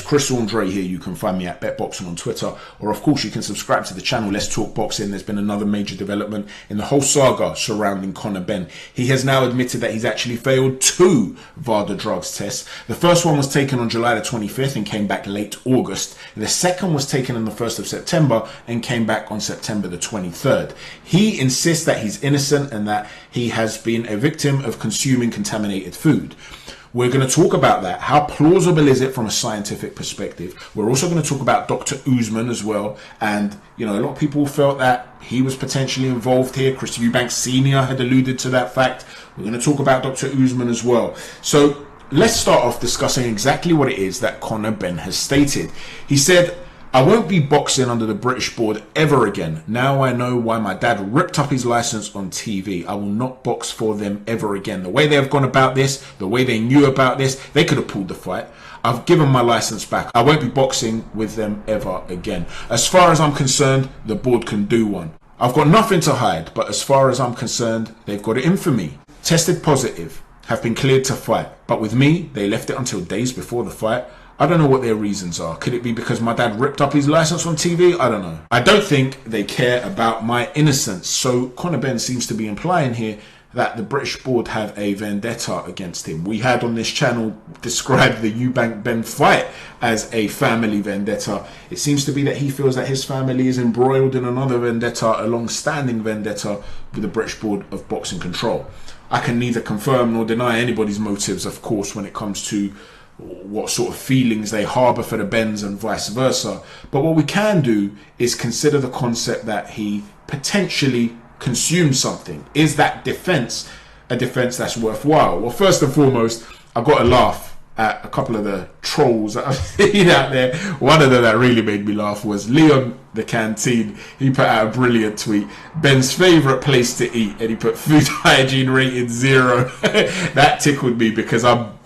Chris Andre here. You can find me at BetBoxing on Twitter, or of course you can subscribe to the channel Let's Talk Boxing. There's been another major development in the whole saga surrounding Conor Benn. He has now admitted that he's actually failed 2 VADA drugs tests. The first one was taken on July the 25th and came back late August. The second was taken on the 1st of September and came back on September the 23rd. He insists that he's innocent and that he has been a victim of consuming contaminated food. We're going to talk about that. How plausible is it from a scientific perspective? We're also going to talk about Dr. USMAN as well. And, you know, a lot of people felt that he was potentially involved here. Chris Eubank Sr. had alluded to that fact. We're going to talk about Dr. USMAN as well. So let's start off discussing exactly what it is that Conor Benn has stated. He said, "I won't be boxing under the British board ever again. Now I know why my dad ripped up his license on TV. I will not box for them ever again. The way they have gone about this, the way they knew about this, they could have pulled the fight. I've given my license back. I won't be boxing with them ever again. As far as I'm concerned, the board can do one. I've got nothing to hide, but as far as I'm concerned, they've got it in for me. Tested positive, have been cleared to fight. But with me, they left it until days before the fight. I don't know what their reasons are. Could it be because my dad ripped up his license on TV? I don't know. I don't think they care about my innocence." So Conor Benn seems to be implying here that the British board have a vendetta against him. We had on this channel described the Eubank Benn fight as a family vendetta. It seems to be that he feels that his family is embroiled in another vendetta, a long-standing vendetta with the British Board of Boxing Control. I can neither confirm nor deny anybody's motives, of course, when it comes to what sort of feelings they harbour for the Benns and vice versa. But what we can do is consider the concept that he potentially consumed something. Is that defence a defence that's worthwhile? Well, first and foremost, I've got to laugh at a couple of the trolls that I've seen out there. One of them that really made me laugh was Leon the Canteen. He put out a brilliant tweet. Ben's favourite place to eat, and he put food hygiene rated 0. That tickled me because I'm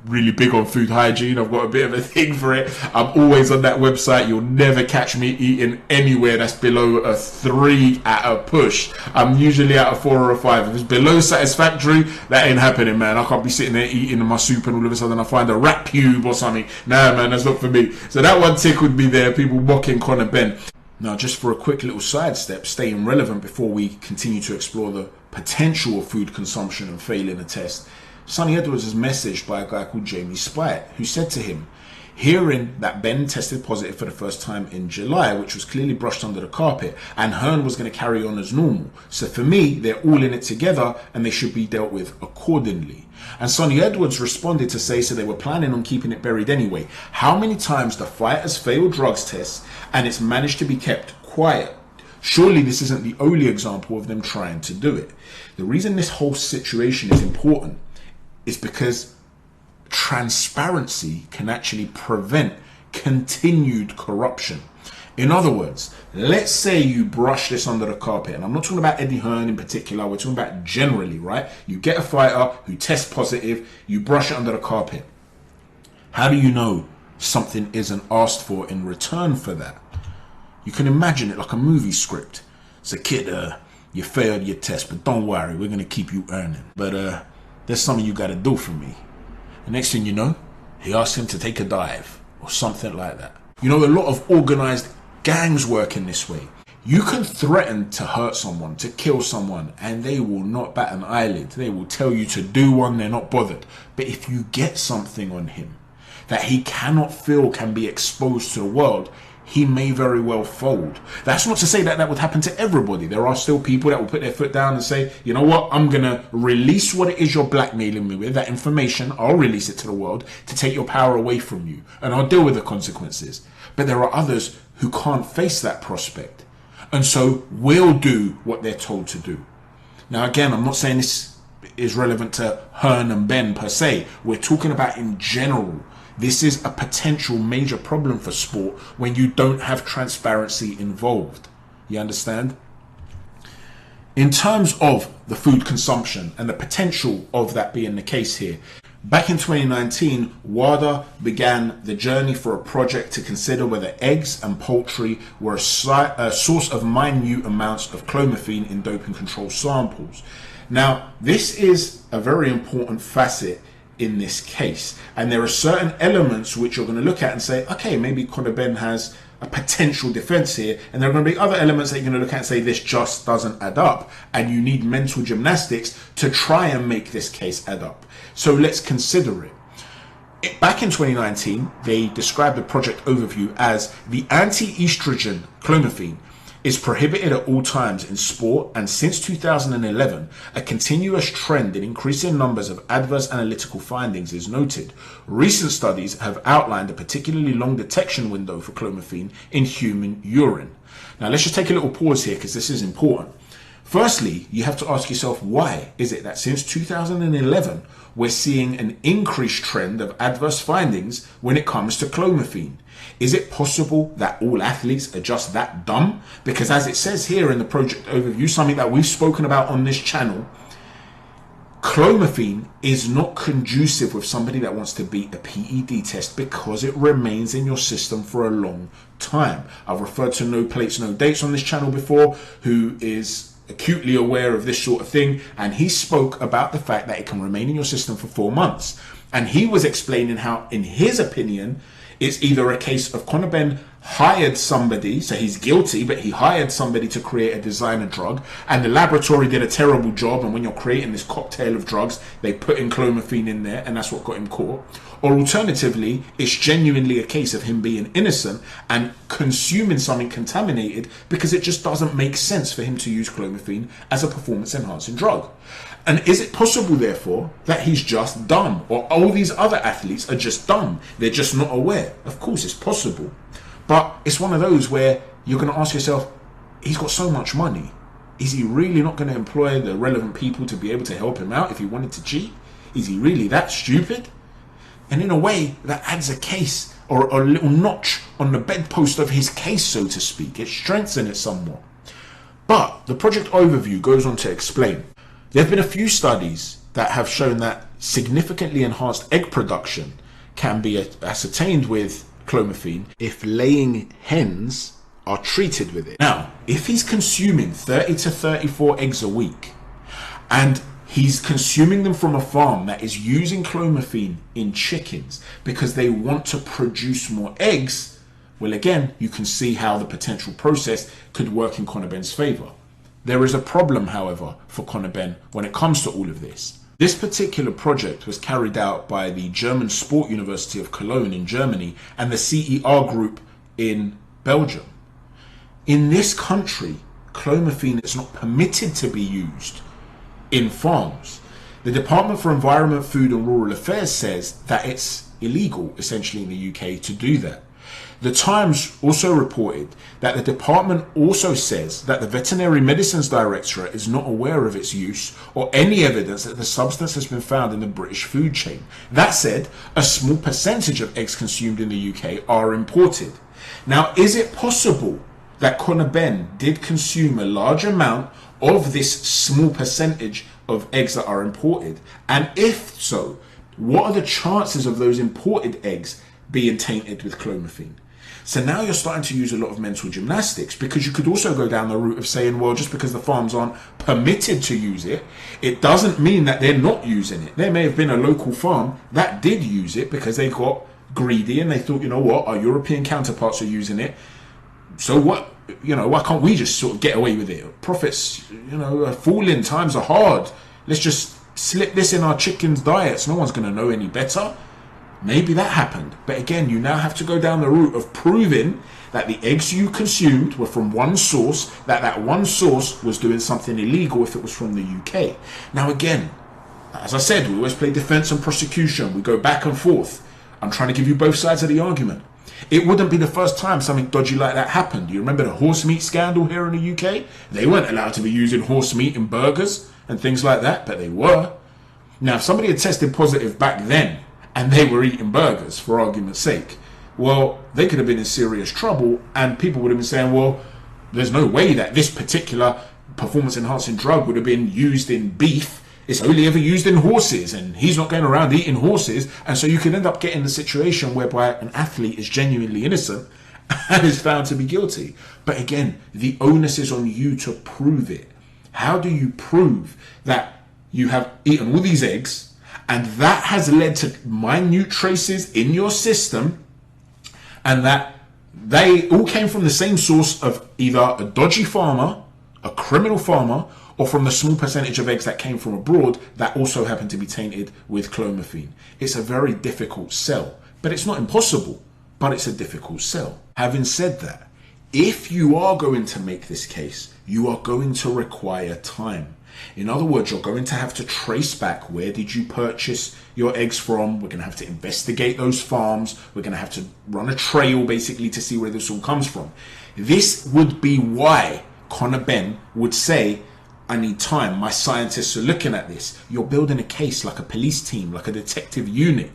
really big on food hygiene. I've got a bit of a thing for it. I'm always on that website. You'll never catch me eating anywhere that's below a 3 at a push. I'm usually at a 4 or a 5. If it's below satisfactory, that ain't happening, man. I can't be sitting there eating my soup and all of a sudden I find a rat pube or something. Nah, man, that's not for me. So that one tickled me there, people mocking Conor Benn. Now, just for a quick little sidestep, staying relevant before we continue to explore the potential of food consumption and failing a test, Sonny Edwards is messaged by a guy called Jamie Spite, who said to him, hearing that Ben tested positive for the first time in July, which was clearly brushed under the carpet, and Hearn was going to carry on as normal. So for me, they're all in it together and they should be dealt with accordingly. And Sonny Edwards responded to say, so they were planning on keeping it buried anyway. How many times the fight has failed drugs tests and it's managed to be kept quiet? Surely this isn't the only example of them trying to do it. The reason this whole situation is important is because transparency can actually prevent continued corruption. In other words, let's say you brush this under the carpet, and I'm not talking about Eddie Hearn in particular, we're talking about generally, right? You get a fighter who tests positive, you brush it under the carpet. How do you know something isn't asked for in return for that? You can imagine it like a movie script. It's a kid, you failed your test, but don't worry, we're gonna keep you earning. But there's something you gotta do for me. The next thing you know, he asks him to take a dive or something like that. You know, a lot of organized gangs work in this way. You can threaten to hurt someone, to kill someone, and they will not bat an eyelid. They will tell you to do one, they're not bothered. But if you get something on him that he cannot feel can be exposed to the world, he may very well fold. That's not to say that that would happen to everybody. There are still people that will put their foot down and say, you know what, I'm going to release what it is you're blackmailing me with, that information, I'll release it to the world to take your power away from you, and I'll deal with the consequences. But there are others who can't face that prospect, and so will do what they're told to do. Now again, I'm not saying this is relevant to Hearn and Benn per se. We're talking about in general. This is a potential major problem for sport when you don't have transparency involved. You understand? In terms of the food consumption and the potential of that being the case here, back in 2019, WADA began the journey for a project to consider whether eggs and poultry were a source of minute amounts of clomifene in doping control samples. Now, this is a very important facet in this case. And there are certain elements which you're going to look at and say, okay, maybe Conor Benn has a potential defense here. And there are going to be other elements that you're going to look at and say, this just doesn't add up. And you need mental gymnastics to try and make this case add up. So let's consider it. Back in 2019, they described the project overview as the anti-estrogen clomifene is prohibited at all times in sport, and since 2011, a continuous trend in increasing numbers of adverse analytical findings is noted. Recent studies have outlined a particularly long detection window for clomifene in human urine. Now let's just take a little pause here because this is important. Firstly, you have to ask yourself, why is it that since 2011, we're seeing an increased trend of adverse findings when it comes to clomifene? Is it possible that all athletes are just that dumb? Because as it says here in the project overview, something that we've spoken about on this channel, clomifene is not conducive with somebody that wants to beat a PED test because it remains in your system for a long time. I've referred to No Plates, No Dates on this channel before, who is acutely aware of this sort of thing, and he spoke about the fact that it can remain in your system for 4 months. And he was explaining how, in his opinion, it's either a case of Conor Benn hired somebody, so he's guilty, but he hired somebody to create a designer drug, and the laboratory did a terrible job, and when you're creating this cocktail of drugs, they put in clomifene in there, and that's what got him caught. Or alternatively, it's genuinely a case of him being innocent and consuming something contaminated because it just doesn't make sense for him to use clomifene as a performance-enhancing drug. And is it possible, therefore, that he's just dumb, or all these other athletes are just dumb? They're just not aware. Of course, it's possible. But it's one of those where you're going to ask yourself, he's got so much money. Is he really not going to employ the relevant people to be able to help him out if he wanted to cheat? Is he really that stupid? And in a way, that adds a case or a little notch on the bedpost of his case, so to speak. It strengthens it somewhat. But the project overview goes on to explain, there have been a few studies that have shown that significantly enhanced egg production can be ascertained with clomifene if laying hens are treated with it. Now, if he's consuming 30 to 34 eggs a week, and he's consuming them from a farm that is using clomifene in chickens because they want to produce more eggs, well, again, you can see how the potential process could work in Conor Benn's favour. There is a problem, however, for Conor Benn when it comes to all of this. This particular project was carried out by the German Sport University of Cologne in Germany and the CER group in Belgium. In this country, clomifene is not permitted to be used in farms. The Department for Environment, Food and Rural Affairs says that it's illegal, essentially, in the UK to do that. The Times also reported that the department also says that the Veterinary Medicines Directorate is not aware of its use or any evidence that the substance has been found in the British food chain. That said, a small percentage of eggs consumed in the UK are imported. Now, is it possible that Conor Benn did consume a large amount of this small percentage of eggs that are imported? And if so, what are the chances of those imported eggs being tainted with clomifene? So now you're starting to use a lot of mental gymnastics, because you could also go down the route of saying, well, just because the farms aren't permitted to use it, it doesn't mean that they're not using it. There may have been a local farm that did use it because they got greedy and they thought, you know what, our European counterparts are using it. So what, you know, why can't we just sort of get away with it? Profits, you know, are falling, times are hard. Let's just slip this in our chickens' diets. No one's going to know any better. Maybe that happened. But again, you now have to go down the route of proving that the eggs you consumed were from one source, that one source was doing something illegal if it was from the UK. Now again, as I said, we always play defense and prosecution. We go back and forth. I'm trying to give you both sides of the argument. It wouldn't be the first time something dodgy like that happened. You remember the horse meat scandal here in the UK? They weren't allowed to be using horse meat in burgers and things like that, but they were. Now, if somebody had tested positive back then and they were eating burgers, for argument's sake, well, they could have been in serious trouble, and people would have been saying, well, there's no way that this particular performance-enhancing drug would have been used in beef. It's only ever used in horses, and he's not going around eating horses. And so you can end up getting the situation whereby an athlete is genuinely innocent and is found to be guilty. But again, the onus is on you to prove it. How do you prove that you have eaten all these eggs And that has led to minute traces in your system, and that they all came from the same source of either a dodgy farmer, a criminal farmer, or from the small percentage of eggs that came from abroad that also happened to be tainted with clomifene. It's a very difficult sell, but it's not impossible, but it's a difficult sell. Having said that, if you are going to make this case, you are going to require time. In other words, you're going to have to trace back, where did you purchase your eggs from? We're going to have to investigate those farms. We're going to have to run a trail basically to see where this all comes from. This would be why Conor Benn would say, I need time. My scientists are looking at this. You're building a case like a police team, like a detective unit.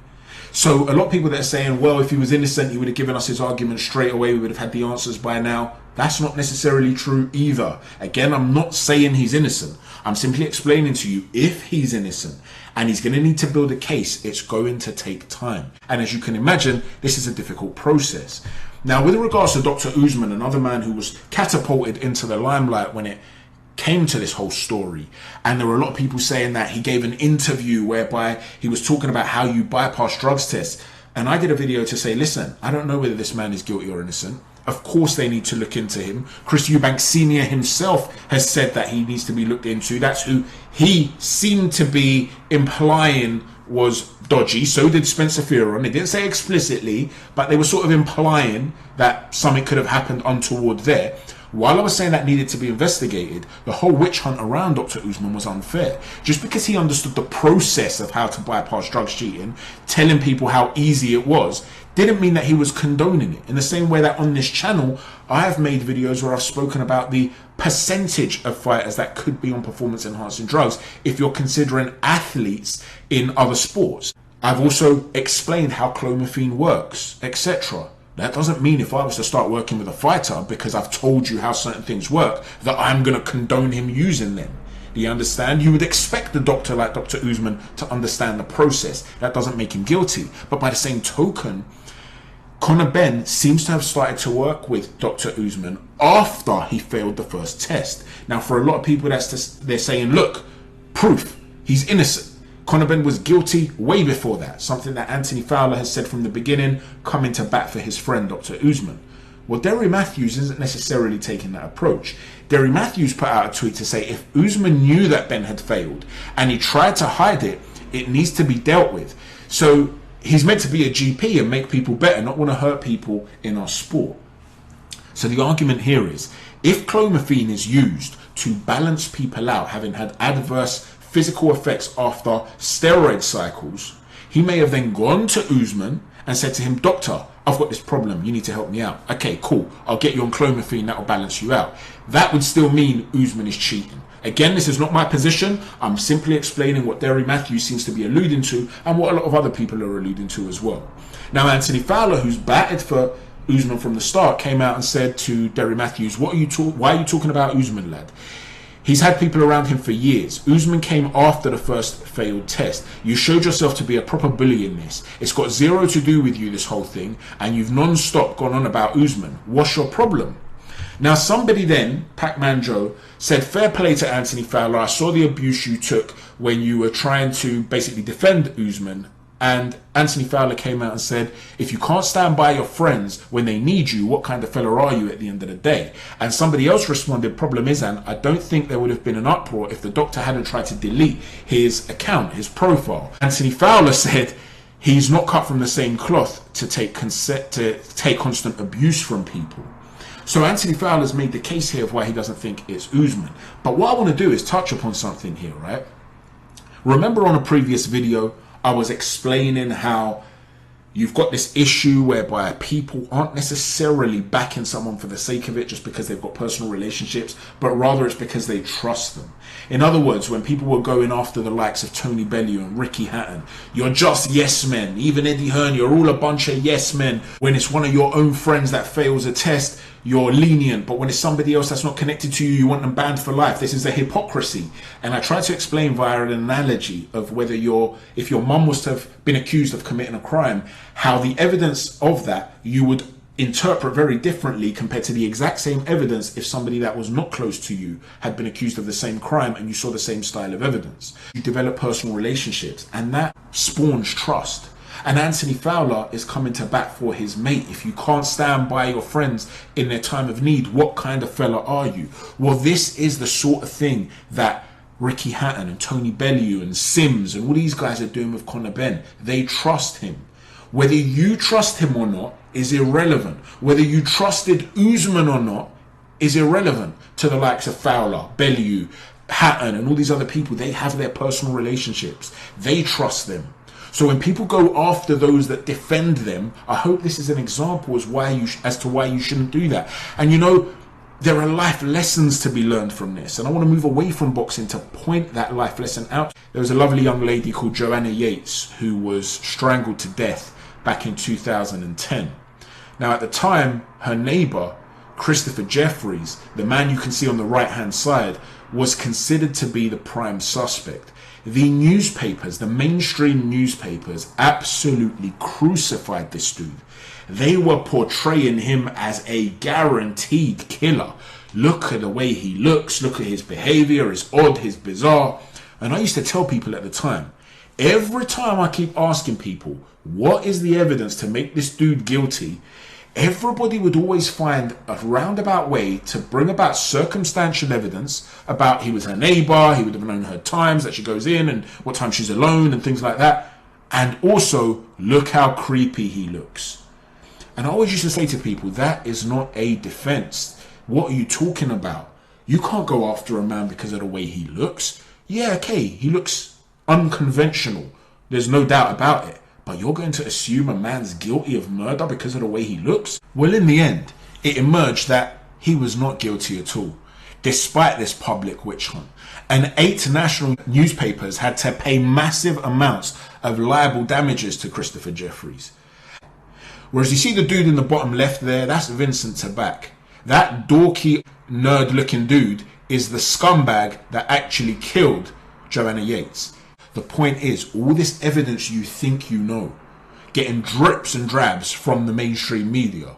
So a lot of people that are saying, well, if he was innocent, he would have given us his argument straight away. We would have had the answers by now. That's not necessarily true either. Again, I'm not saying he's innocent. I'm simply explaining to you, if he's innocent and he's going to need to build a case, it's going to take time. And as you can imagine, this is a difficult process. Now, with regards to Dr. USMAN, another man who was catapulted into the limelight when it came to this whole story, and there were a lot of people saying that he gave an interview whereby he was talking about how you bypass drugs tests. And I did a video to say, listen, I don't know whether this man is guilty or innocent. Of course they need to look into him. Chris Eubank Sr. himself has said that he needs to be looked into. That's who he seemed to be implying was dodgy. So did Spencer Fearon. They didn't say explicitly, but they were sort of implying that something could have happened untoward there. While I was saying that needed to be investigated, the whole witch hunt around Dr. USMAN was unfair. Just because he understood the process of how to bypass drugs cheating, telling people how easy it was, didn't mean that he was condoning it. In the same way that on this channel, I have made videos where I've spoken about the percentage of fighters that could be on performance enhancing drugs if you're considering athletes in other sports. I've also explained how clomifene works, etc. That doesn't mean if I was to start working with a fighter, because I've told you how certain things work, that I'm going to condone him using them. Do you understand? You would expect a doctor like Dr. USMAN to understand the process. That doesn't make him guilty. But by the same token, Conor Benn seems to have started to work with Dr. USMAN after he failed the first test. Now, for a lot of people, they're saying, look, proof, he's innocent. Conor Benn was guilty way before that, something that Anthony Fowler has said from the beginning, coming to bat for his friend Dr. USMAN. Well, Derry Matthews isn't necessarily taking that approach. Derry Matthews put out a tweet to say if USMAN knew that Benn had failed and he tried to hide it, it needs to be dealt with. So he's meant to be a GP and make people better, not want to hurt people in our sport. So the argument here is, if clomifene is used to balance people out, having had adverse physical effects after steroid cycles, he may have then gone to USMAN and said to him, doctor, I've got this problem, you need to help me out. Okay, cool, I'll get you on clomifene, that'll balance you out. That would still mean USMAN is cheating. Again, this is not my position. I'm simply explaining what Derry Matthews seems to be alluding to and what a lot of other people are alluding to as well. Now, Anthony Fowler, who's batted for USMAN from the start, came out and said to Derry Matthews, why are you talking about USMAN, lad? He's had people around him for years. USMAN came after the first failed test. You showed yourself to be a proper bully in this. It's got zero to do with you, this whole thing, and you've non-stop gone on about USMAN. What's your problem? Now, somebody then, Pac-Man Joe, said, fair play to Anthony Fowler. I saw the abuse you took when you were trying to basically defend USMAN. And Anthony Fowler came out and said, if you can't stand by your friends when they need you, what kind of fella are you at the end of the day? And somebody else responded, problem is, and I don't think there would have been an uproar if the doctor hadn't tried to delete his account, his profile. Anthony Fowler said he's not cut from the same cloth to take constant abuse from people. So Anthony Fowler's made the case here of why he doesn't think it's USMAN. But what I want to do is touch upon something here, right? Remember on a previous video, I was explaining how you've got this issue whereby people aren't necessarily backing someone for the sake of it just because they've got personal relationships, but rather it's because they trust them. In other words, when people were going after the likes of Tony Bellew and Ricky Hatton, you're just yes men. Even Eddie Hearn, you're all a bunch of yes men. When it's one of your own friends that fails a test, you're lenient, but when it's somebody else that's not connected to you, you want them banned for life. This is a hypocrisy. And I tried to explain via an analogy of whether if your mum was to have been accused of committing a crime, how the evidence of that you would interpret very differently compared to the exact same evidence if somebody that was not close to you had been accused of the same crime and you saw the same style of evidence. You develop personal relationships, and that spawns trust. And Anthony Fowler is coming to bat for his mate. If you can't stand by your friends in their time of need, what kind of fella are you? Well, this is the sort of thing that Ricky Hatton and Tony Bellew and Sims and all these guys are doing with Conor Benn. They trust him. Whether you trust him or not is irrelevant. Whether you trusted Usman or not is irrelevant to the likes of Fowler, Bellew, Hatton and all these other people. They have their personal relationships. They trust them. So when people go after those that defend them, I hope this is an example as to why you shouldn't do that. And you know, there are life lessons to be learned from this. And I want to move away from boxing to point that life lesson out. There was a lovely young lady called Joanna Yates who was strangled to death back in 2010. Now at the time, her neighbour, Christopher Jeffries, the man you can see on the right hand side, was considered to be the prime suspect. The newspapers, the mainstream newspapers, absolutely crucified this dude. They were portraying him as a guaranteed killer. Look at the way he looks, look at his behavior, his odd, his bizarre. And I used to tell people at the time, every time I keep asking people, what is the evidence to make this dude guilty? Everybody would always find a roundabout way to bring about circumstantial evidence about he was her neighbor, he would have known her times that she goes in and what time she's alone and things like that. And also, look how creepy he looks. And I always used to say to people, that is not a defense. What are you talking about? You can't go after a man because of the way he looks. Yeah, okay, he looks unconventional. There's no doubt about it. But you're going to assume a man's guilty of murder because of the way he looks? Well, in the end, it emerged that he was not guilty at all, despite this public witch hunt. And 8 national newspapers had to pay massive amounts of liable damages to Christopher Jeffries. Whereas you see the dude in the bottom left there, that's Vincent Tabak. That dorky, nerd-looking dude is the scumbag that actually killed Joanna Yates. The point is, all this evidence you think you know, getting drips and drabs from the mainstream media,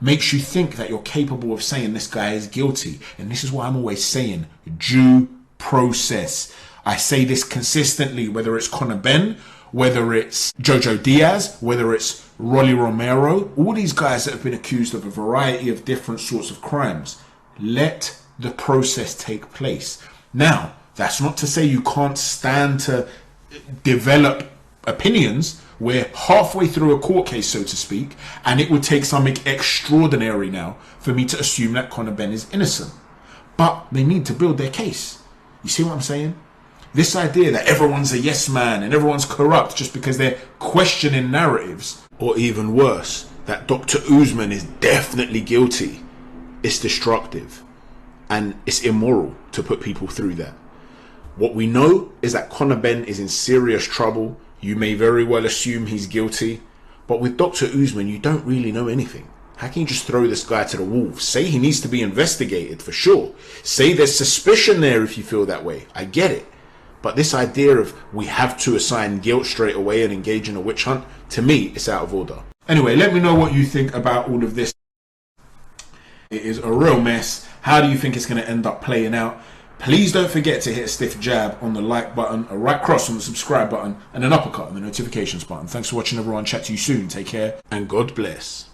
makes you think that you're capable of saying this guy is guilty. And this is why I'm always saying, due process. I say this consistently, whether it's Conor Benn, whether it's Jojo Diaz, whether it's Rolly Romero, all these guys that have been accused of a variety of different sorts of crimes. Let the process take place. Now, that's not to say you can't stand to develop opinions. We're halfway through a court case, so to speak, and it would take something extraordinary now for me to assume that Conor Benn is innocent. But they need to build their case. You see what I'm saying? This idea that everyone's a yes man and everyone's corrupt just because they're questioning narratives, or even worse, that Dr. Usman is definitely guilty, it's destructive and it's immoral to put people through that. What we know is that Conor Benn is in serious trouble. You may very well assume he's guilty, but with Dr. Usman, you don't really know anything. How can you just throw this guy to the wolves? Say he needs to be investigated for sure. Say there's suspicion there if you feel that way. I get it. But this idea of we have to assign guilt straight away and engage in a witch hunt, to me, it's out of order. Anyway, let me know what you think about all of this. It is a real mess. How do you think it's going to end up playing out? Please don't forget to hit a stiff jab on the like button, a right cross on the subscribe button, and an uppercut on the notifications button. Thanks for watching, everyone. Chat to you soon. Take care, and God bless.